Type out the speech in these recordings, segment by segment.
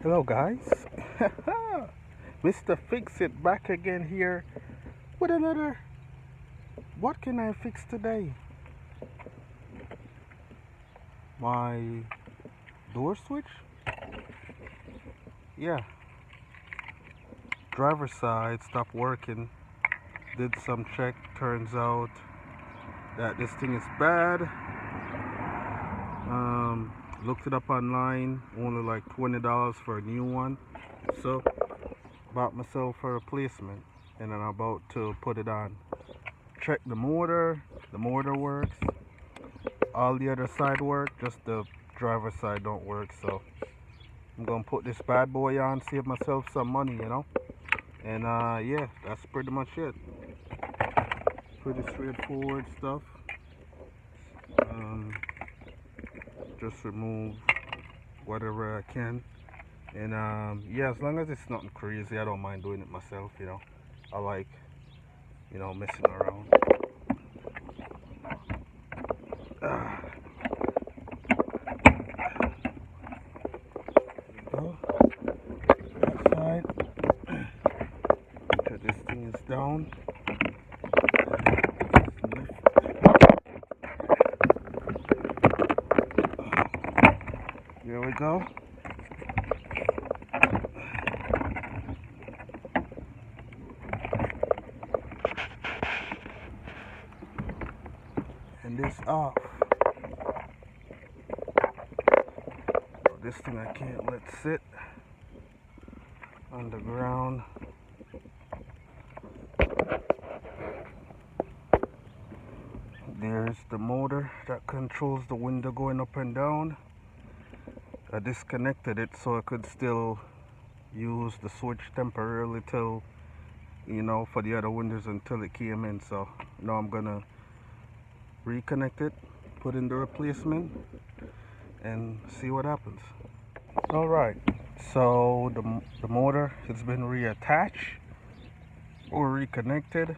Hello guys, Mr. Fix It back again here with another what can I fix today? My door switch? Yeah, driver side stopped working. Did some check, turns out that this thing is bad. Looked it up online, only like $20 for a new one. So bought myself a replacement and I'm about to put it on. Check the motor works. All the other side work, just the driver side don't work. So I'm gonna put this bad boy on, save myself some money. And yeah, that's pretty much it. Pretty straightforward stuff. Um, just remove whatever I can. And yeah, as long as it's nothing crazy, I don't mind doing it myself. I like, messing around. Go. That side. Okay, this thing is down. Here we go. And this off. This thing I can't let sit on the ground. There's the motor that controls the window going up and down. I disconnected it so I could still use the switch temporarily till, for the other windows until it came in. So now I'm gonna reconnect it, put in the replacement, and see what happens. Alright, so the motor has been reattached or reconnected.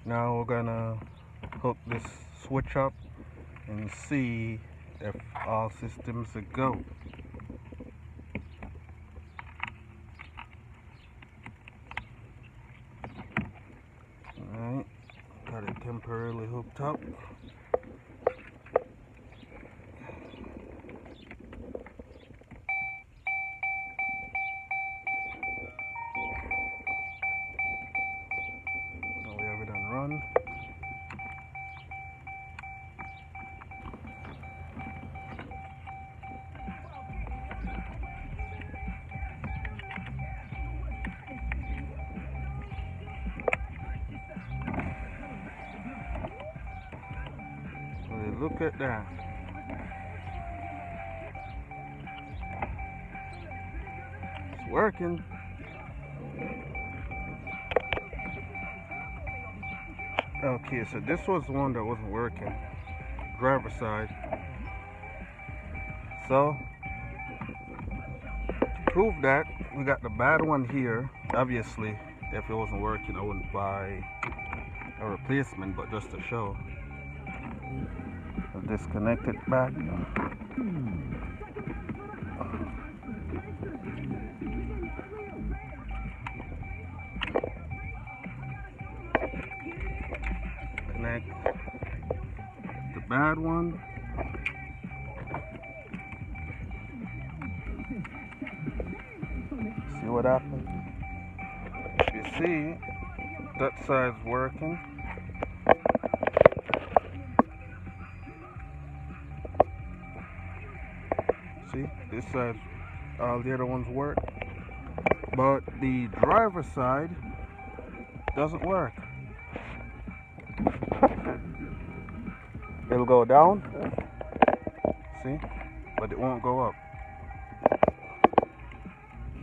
Now we're gonna hook this switch up and see if all systems are go. Alright, got it temporarily hooked up. Now we have it on run. Look at that. It's working. Okay, so this was the one that wasn't working. Driver side. So, to prove that, we got the bad one here. Obviously, if it wasn't working, I wouldn't buy a replacement, but just to show. I'll disconnect it back. Connect the bad one. See what happens? You see, that side's working. See, this side, all the other ones work, but the driver side doesn't work. It'll go down, see, but it won't go up.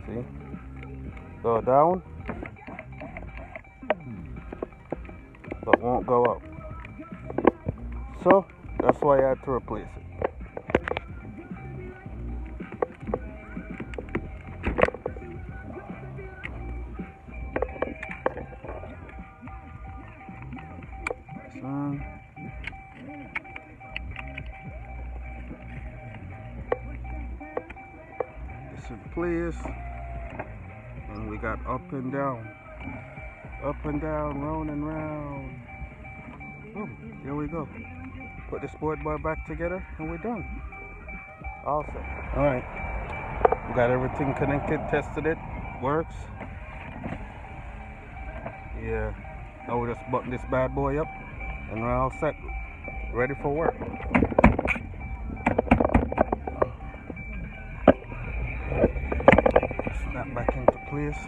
See, go down, but won't go up. So that's why I had to replace it. this in place, and we got up and down, round and round. Boom, here we go. Put this board bar back together and we're done. Awesome. Alright, we got everything connected, tested it, works. Yeah, now we just button this bad boy up and we're all set, ready for work. Snap back into place.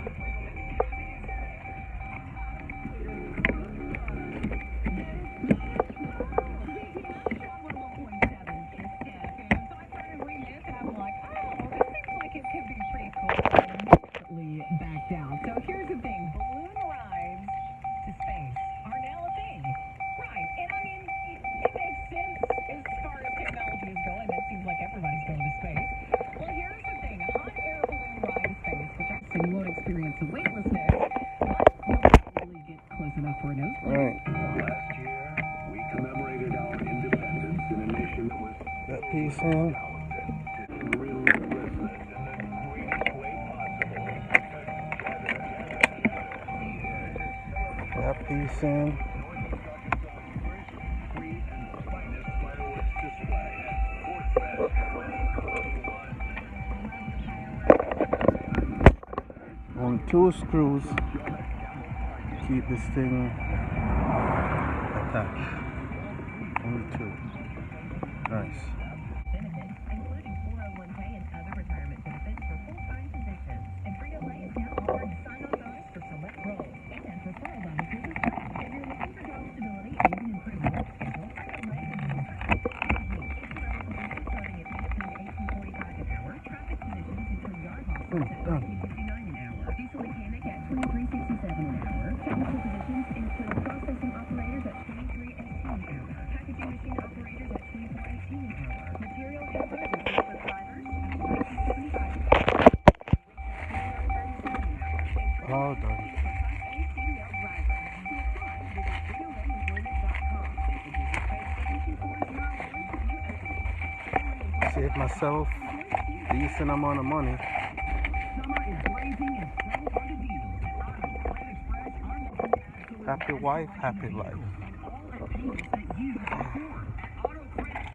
Backed out. So here's the thing, balloon rides to space are now a thing. Right, and I mean, it makes sense as far as technology is going. It seems like everybody's going to space. Well, here's the thing, a hot air balloon ride to space, which so you won't experience the weightlessness, but you'll really get close enough for a nosebleed. Right. Last year, we commemorated our independence in a nation that was That piece in. That piece in. On 2 screws, keep this thing attached. Only 2. Nice. Benefits, including 401k and other retirement benefits for full-time positions. And Frito-Lay is now offering a sign-on bonus for select roles and referral bonuses as well. If you're looking for job stability and can improve your work schedule, Frito-Lay can be starting at $18.45 an hour. Traffic positions include yard bosses at $19.59 an hour. Diesel mechanic at $23.67 an hour. Technical positions include processing operators at $23.18 an hour. Packaging machine operators at $24.18 an hour. Material handlers and paper drivers at $19.75. All done. Save myself a decent amount of money. Happy wife, happy life.